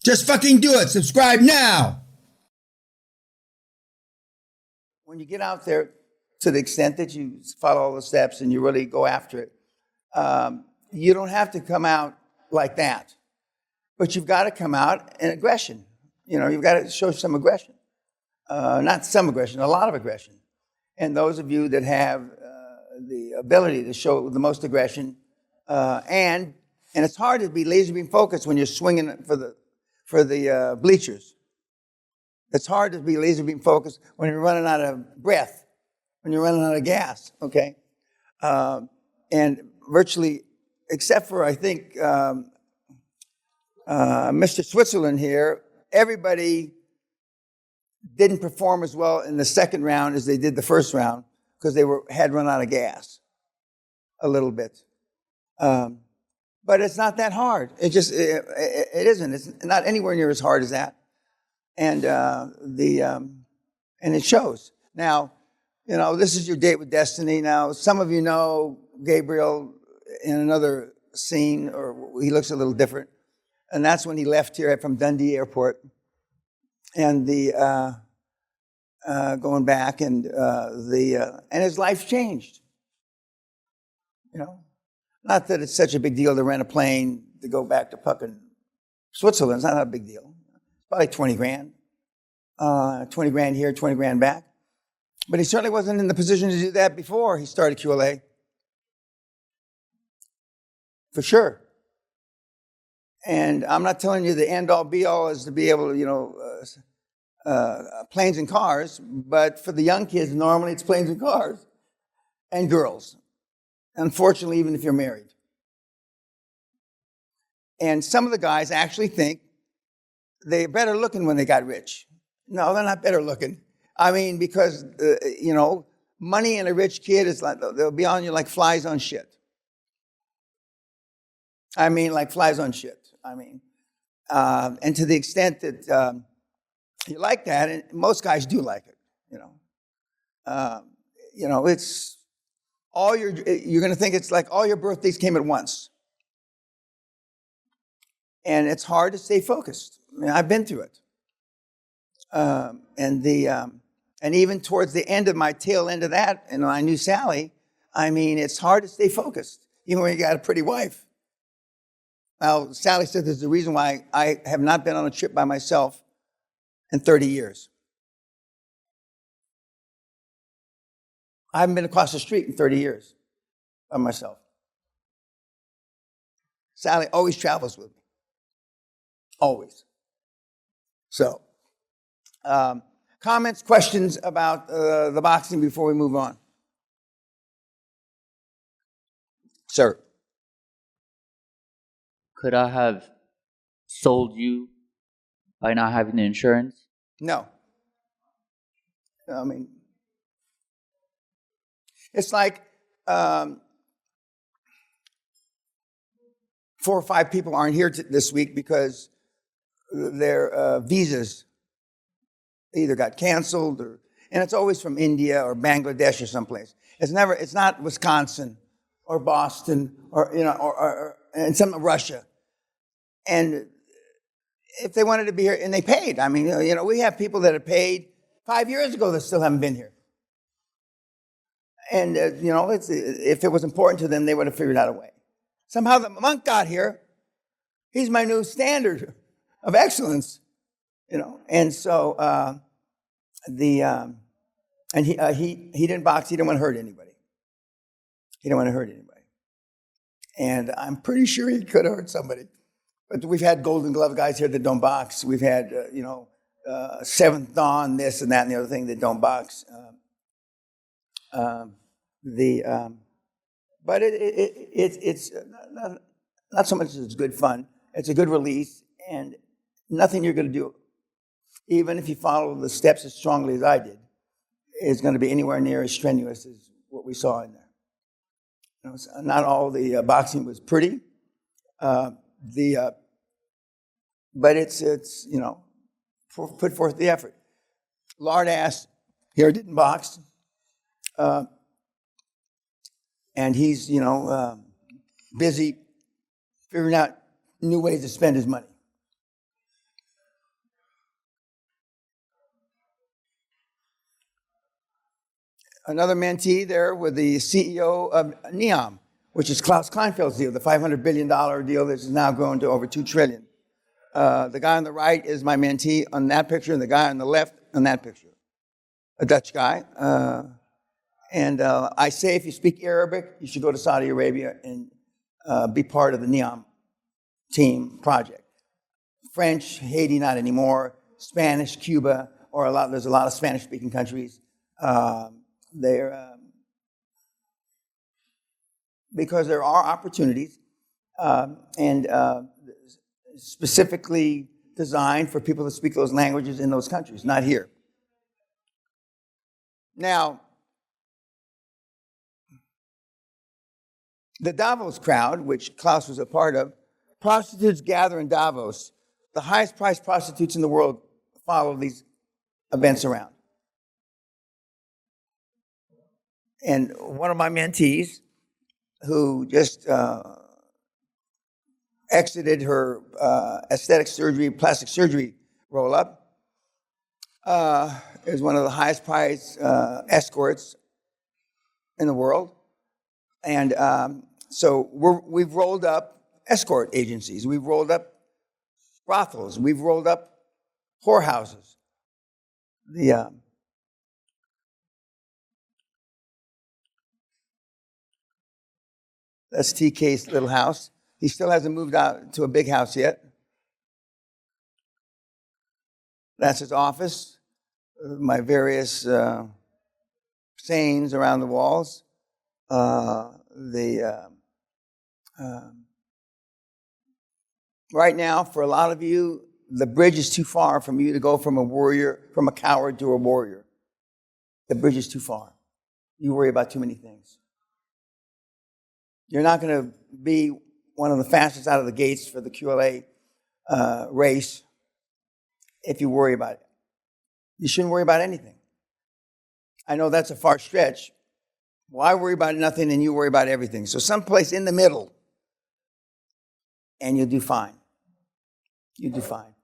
Just fucking do it. Subscribe now. When you get out there, to the extent that you follow all the steps and you really go after it, you don't have to come out like that. But you've got to come out in aggression. You've got to show some aggression. Not some aggression, a lot of aggression. And those of you that have the ability to show the most aggression, and it's hard to be laser beam focused when you're swinging for the bleachers. It's hard to be laser beam focused when you're running out of breath, when you're running out of gas, okay? And virtually, except for, I think, Mr. Switzerland here, everybody didn't perform as well in the second round as they did the first round because they had run out of gas a little bit. But it's not that hard. It isn't. It's not anywhere near as hard as that. And and it shows. Now, this is your date with destiny. Now, some of you know Gabriel in another scene, or he looks a little different. And that's when he left here from Dundee Airport. And going back, and his life changed. Not that it's such a big deal to rent a plane to go back to fucking Switzerland. It's not a big deal. It's probably 20 grand. 20 grand here, 20 grand back. But he certainly wasn't in the position to do that before he started QLA. For sure. And I'm not telling you the end all be all is to be able to, planes and cars, but for the young kids, normally it's planes and cars and girls. Unfortunately, even if you're married. And some of the guys actually think they're better looking when they got rich. No, they're not better looking. I mean, because, money and a rich kid is like, they'll be on you like flies on shit. I mean, like flies on shit. I mean, and to the extent that you like that, and most guys do like it, it's all you're going to think it's like all your birthdays came at once. And it's hard to stay focused. I mean, I've been through it. And even towards the end of my tail end of that, and I knew Sally, I mean, it's hard to stay focused, even when you got a pretty wife. Now, Sally said there's a reason why I have not been on a trip by myself in 30 years. I haven't been across the street in 30 years by myself. Sally always travels with me. Always. So, comments, questions about the boxing before we move on? Sir. Could I have sold you by not having the insurance? No. I mean, it's like 4 or 5 people aren't here this week because their visas either got canceled and it's always from India or Bangladesh or someplace. It's not Wisconsin or Boston or and some of Russia. And if they wanted to be here, and they paid. I mean, we have people that have paid 5 years ago that still haven't been here. And, if it was important to them, they would have figured out a way. Somehow the monk got here. He's my new standard of excellence, And so and he didn't box. He didn't want to hurt anybody. And I'm pretty sure he could have hurt somebody. But we've had Golden Glove guys here that don't box. We've had, Seventh Dawn, this and that and the other thing that don't box. But it's not so much as it's good fun. It's a good release, and nothing you're going to do, even if you follow the steps as strongly as I did, is going to be anywhere near as strenuous as what we saw in there. Not all the boxing was pretty. But it's put forth the effort. Lard ass here didn't box, and he's busy figuring out new ways to spend his money. another mentee there with the CEO of NEOM, which is Klaus Kleinfeld's deal, the $500 billion deal that has now grown to over $2 trillion. The guy on the right is my mentee on that picture, and the guy on the left on that picture, a Dutch guy. And I say if you speak Arabic, you should go to Saudi Arabia and be part of the NEOM team project. French, Haiti, not anymore. Spanish, Cuba, there's a lot of Spanish-speaking countries. Because there are opportunities and specifically designed for people to speak those languages in those countries, not here. Now, the Davos crowd, which Klaus was a part of, prostitutes gather in Davos. The highest priced prostitutes in the world follow these events around. And one of my mentees, who just exited her aesthetic surgery, plastic surgery roll-up, is one of the highest priced escorts in the world. And so we've rolled up escort agencies. We've rolled up brothels. We've rolled up whorehouses. That's TK's little house. He still hasn't moved out to a big house yet. That's his office. My various sayings around the walls. Right now, for a lot of you, the bridge is too far from you to go from a coward to a warrior. The bridge is too far. You worry about too many things. You're not going to be one of the fastest out of the gates for the QLA race if you worry about it. You shouldn't worry about anything. I know that's a far stretch. Why worry about nothing and you worry about everything? So someplace in the middle, and you'll do fine. You'll do fine.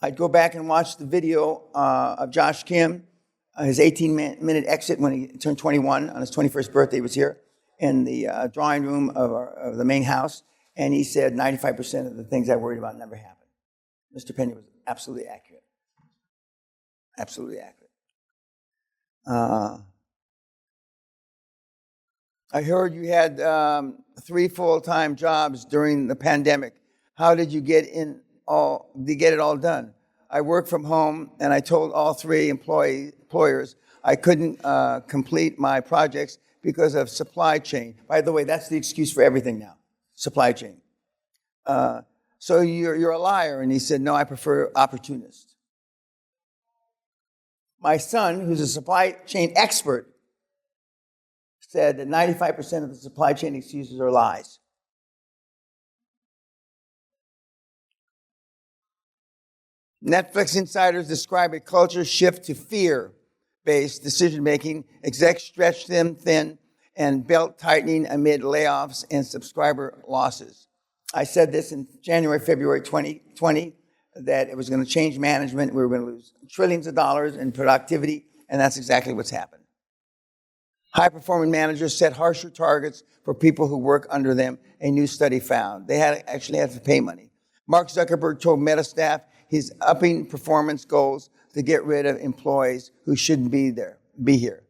I'd go back and watch the video of Josh Kim, his 18-minute exit when he turned 21 on his 21st birthday. He was here in the drawing room of the main house, and he said 95% of the things I worried about never happened. Mr. Peña was absolutely accurate. Absolutely accurate. I heard you had 3 full-time jobs during the pandemic. How did you get it all done? I work from home, and I told all 3 employers I couldn't complete my projects because of supply chain. By the way, that's the excuse for everything now, supply chain. So you're a liar. And he said, no, I prefer opportunist. My son, who's a supply chain expert, said that 95% of the supply chain excuses are lies. Netflix insiders describe a culture shift to fear-based decision-making. Execs stretch them thin and belt tightening amid layoffs and subscriber losses. I said this in January, February 2020, that it was going to change management. We were going to lose trillions of dollars in productivity, and that's exactly what's happened. High-performing managers set harsher targets for people who work under them, a new study found. They actually had to pay money. Mark Zuckerberg told Meta staff he's upping performance goals to get rid of employees who shouldn't be here.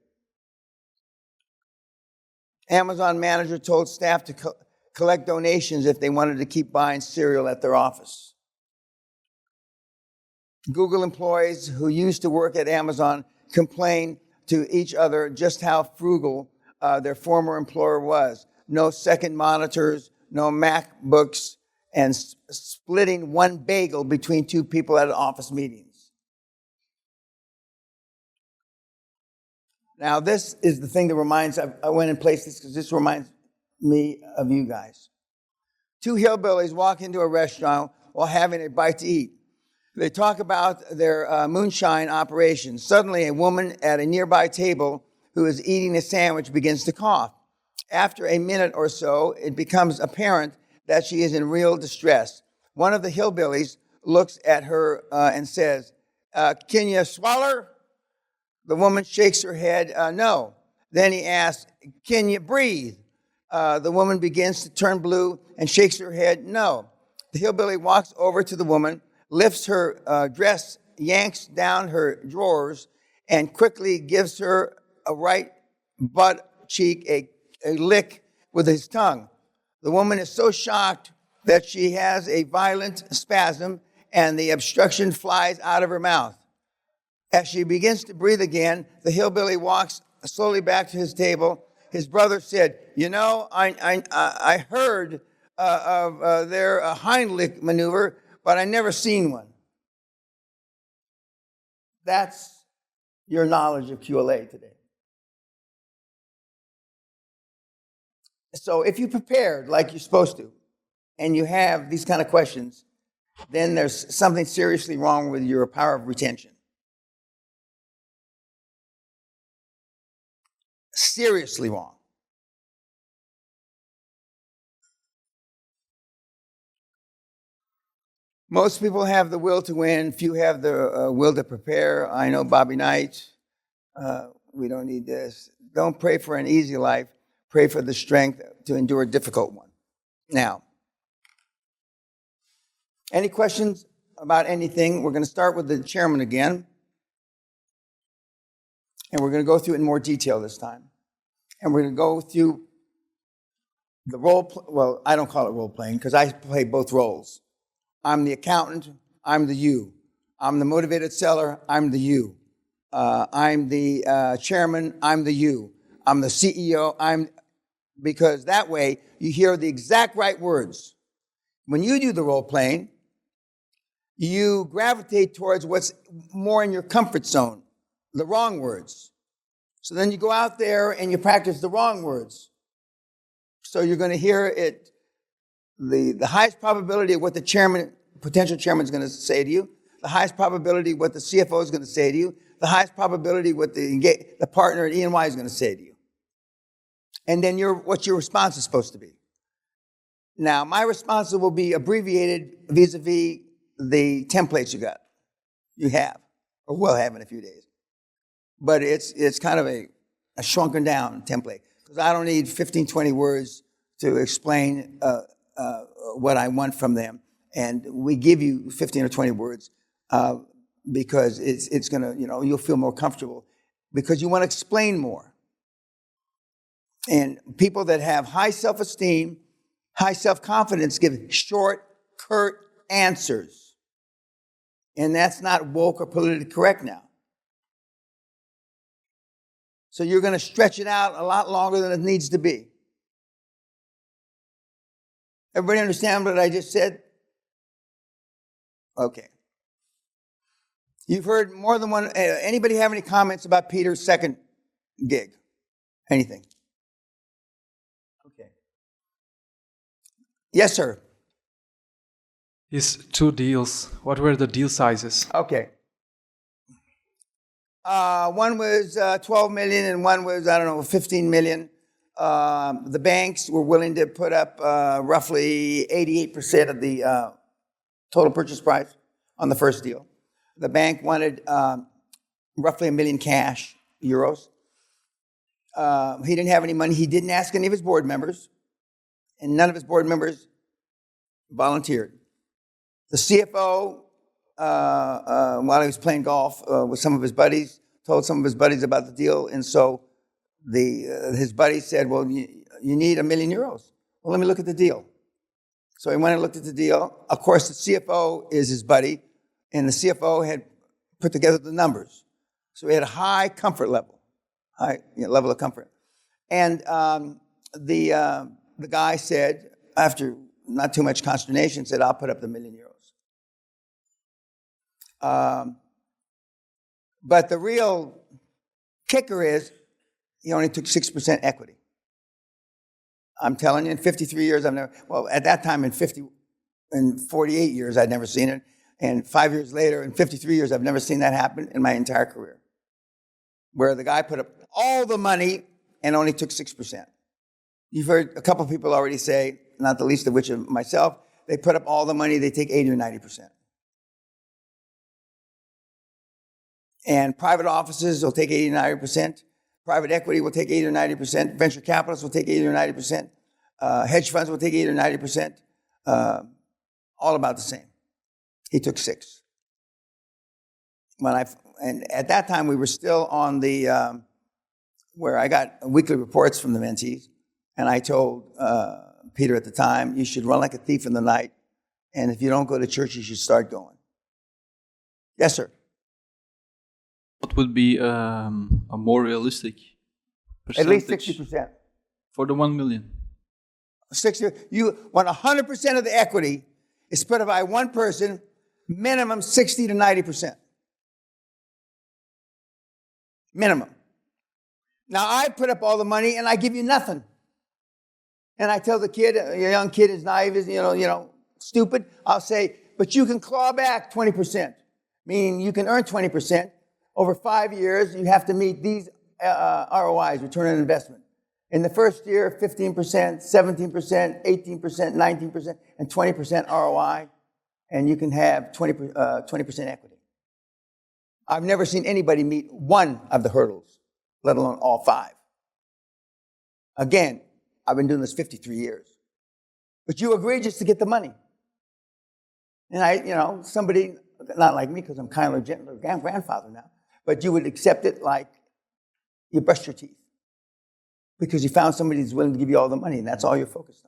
Amazon manager told staff to collect donations if they wanted to keep buying cereal at their office. Google employees who used to work at Amazon complained to each other just how frugal their former employer was. No second monitors, no MacBooks, and splitting one bagel between 2 people at office meetings. Now, this is the thing that I went and placed this because this reminds me of you guys. 2 hillbillies walk into a restaurant while having a bite to eat. They talk about their moonshine operations. Suddenly, a woman at a nearby table who is eating a sandwich begins to cough. After a minute or so, it becomes apparent that she is in real distress. One of the hillbillies looks at her and says, can you swallow? The woman shakes her head, no. Then he asks, can you breathe? The woman begins to turn blue and shakes her head, no. The hillbilly walks over to the woman, lifts her dress, yanks down her drawers, and quickly gives her a right butt cheek a lick with his tongue. The woman is so shocked that she has a violent spasm and the obstruction flies out of her mouth. As she begins to breathe again, the hillbilly walks slowly back to his table. His brother said, you know, I heard of their Heimlich maneuver, but I never seen one. That's your knowledge of QLA today. So if you prepared like you're supposed to, and you have these kind of questions, then there's something seriously wrong with your power of retention. Seriously wrong. Most people have the will to win. Few have the will to prepare. I know Bobby Knight. We don't need this. Don't pray for an easy life. Pray for the strength to endure a difficult one. Now, any questions about anything? We're going to start with the chairman again. And we're going to go through it in more detail this time. And we're going to go through the well, I don't call it role playing because I play both roles. I'm the accountant, I'm the you. I'm the motivated seller, I'm the you. I'm the chairman, I'm the you. I'm the CEO, because that way you hear the exact right words. When you do the role playing, you gravitate towards what's more in your comfort zone, the wrong words. So then you go out there and you practice the wrong words. So you're going to hear it, the highest probability of what the potential chairman is going to say to you, the highest probability what the CFO is going to say to you, the highest probability what the partner at E&Y is going to say to you. And then what your response is supposed to be. Now, my response will be abbreviated vis-a-vis the templates you have, or will have in a few days. But it's kind of a shrunken down template, because I don't need 15, 20 words to explain what I want from them. And we give you 15 or 20 words because it's going to, you'll feel more comfortable because you want to explain more. And people that have high self-esteem, high self-confidence give short, curt answers. And that's not woke or politically correct now. So you're going to stretch it out a lot longer than it needs to be. Everybody understand what I just said? Okay. You've heard more than one. Anybody have any comments about Peter's second gig? Anything? Okay. Yes, sir. His 2 deals. What were the deal sizes? Okay. One was 12 million and one was, 15 million. The banks were willing to put up roughly 88% of the total purchase price on the first deal. The bank wanted roughly $1 million cash, euros. He didn't have any money. He didn't ask any of his board members, and none of his board members volunteered. The CFO, while he was playing golf with some of his buddies, told some of his buddies about the deal, and so his buddy said, well, you need €1 million. Well, let me look at the deal. So he went and looked at the deal. Of course, the CFO is his buddy, and the CFO had put together the numbers. So he had a high comfort level, level of comfort. And the guy said, after not too much consternation, said, I'll put up the €1 million. But the real kicker is he only took 6% equity. I'm telling you, in 53 years, at that time in 48 years, I'd never seen it. And 5 years later, in 53 years, I've never seen that happen in my entire career. Where the guy put up all the money and only took 6%. You've heard a couple of people already say, not the least of which of myself, they put up all the money, they take 80 or 90%. And private offices will take 80 or 90%. Private equity will take 80 or 90%. Venture capitalists will take 80 or 90%. Hedge funds will take 80 or 90%. All about the same. He took 6. And at that time, we were still on the, where I got weekly reports from the mentees. And I told Peter at the time, you should run like a thief in the night. And if you don't go to church, you should start going. Yes, sir. What would be a more realistic At least percentage 60%. for the 1 million? 60. You want 100% of the equity is spread by one person, minimum 60 to 90%. Minimum. Now I put up all the money and I give you nothing. And I tell the kid, a young kid is naive, is stupid. I'll say, but you can claw back 20%, meaning you can earn 20%. Over 5 years, you have to meet these ROIs, return on investment. In the first year, 15%, 17%, 18%, 19%, and 20% ROI, and you can have 20% equity. I've never seen anybody meet one of the hurdles, let alone all 5. Again, I've been doing this 53 years. But you agreed just to get the money. And somebody, not like me, because I'm kinder, gentler grandfather now, but you would accept it like you brushed your teeth. Because you found somebody who's willing to give you all the money, and that's all you're focused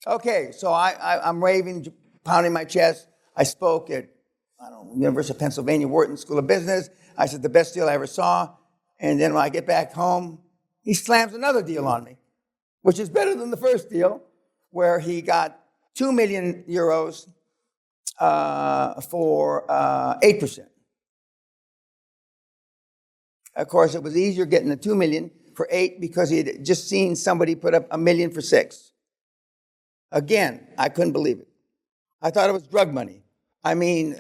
on. Okay, so I'm raving, pounding my chest. I spoke at, University of Pennsylvania, Wharton School of Business. I said, the best deal I ever saw. And then when I get back home, he slams another deal on me, which is better than the first deal, where he got 2 million euros for 8%. Of course, it was easier getting the 2 million for 8 because he had just seen somebody put up 1 million for 6. Again, I couldn't believe it. I thought it was drug money. I mean,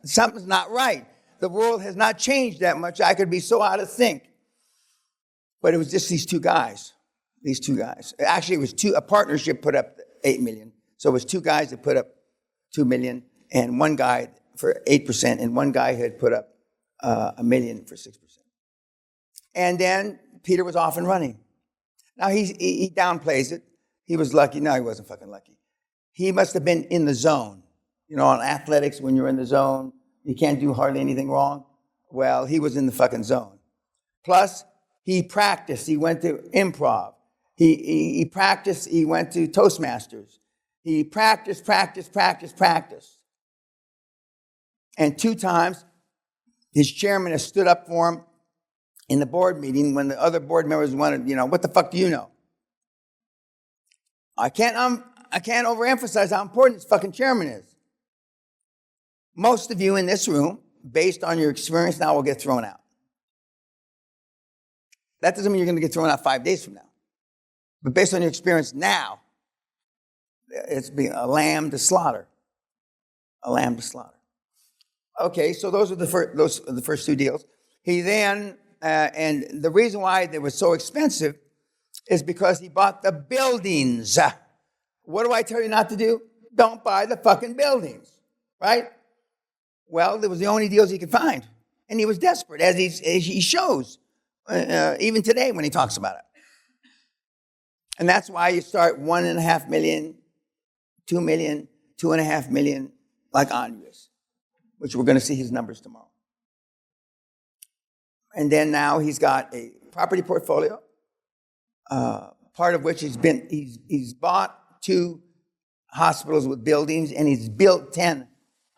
something's not right. The world has not changed that much. I could be so out of sync. But it was just these two guys. Actually, it was a partnership put up 8 million. So it was 2 guys that put up 2 million, and one guy for 8%, and one guy had put up 1 million for 6%. And then Peter was off and running. Now he downplays it. He was lucky. No, he wasn't fucking lucky. He must have been in the zone. On athletics, when you're in the zone, you can't do hardly anything wrong. Well, he was in the fucking zone. Plus, he practiced. He went to improv. He practiced. He went to Toastmasters. He practiced. And 2 times, his chairman has stood up for him in the board meeting when the other board members wanted, what the fuck do you know? I can't overemphasize how important this fucking chairman is. Most of you in this room, based on your experience now, will get thrown out. That doesn't mean you're going to get thrown out 5 days from now. But based on your experience now, it's being a lamb to slaughter. A lamb to slaughter. Okay, so those are the first 2 deals. He then, and the reason why they were so expensive is because he bought the buildings. What do I tell you not to do? Don't buy the fucking buildings, right? Well, it was the only deals he could find. And he was desperate, as he shows, even today when he talks about it. And that's why you start 1.5 million, 2 million, 2.5 million, like Andres, which we're going to see his numbers tomorrow. And then now he's got a property portfolio, part of which he's bought 2 hospitals with buildings, and he's built 10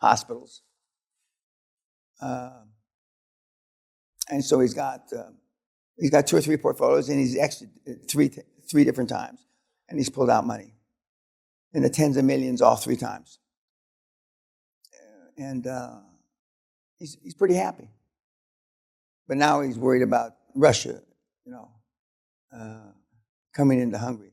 hospitals. And so he's got 2 or 3 portfolios, and he's exited 3 different times, and he's pulled out money in the tens of millions all 3 times. And he's pretty happy. But now he's worried about Russia, coming into Hungary.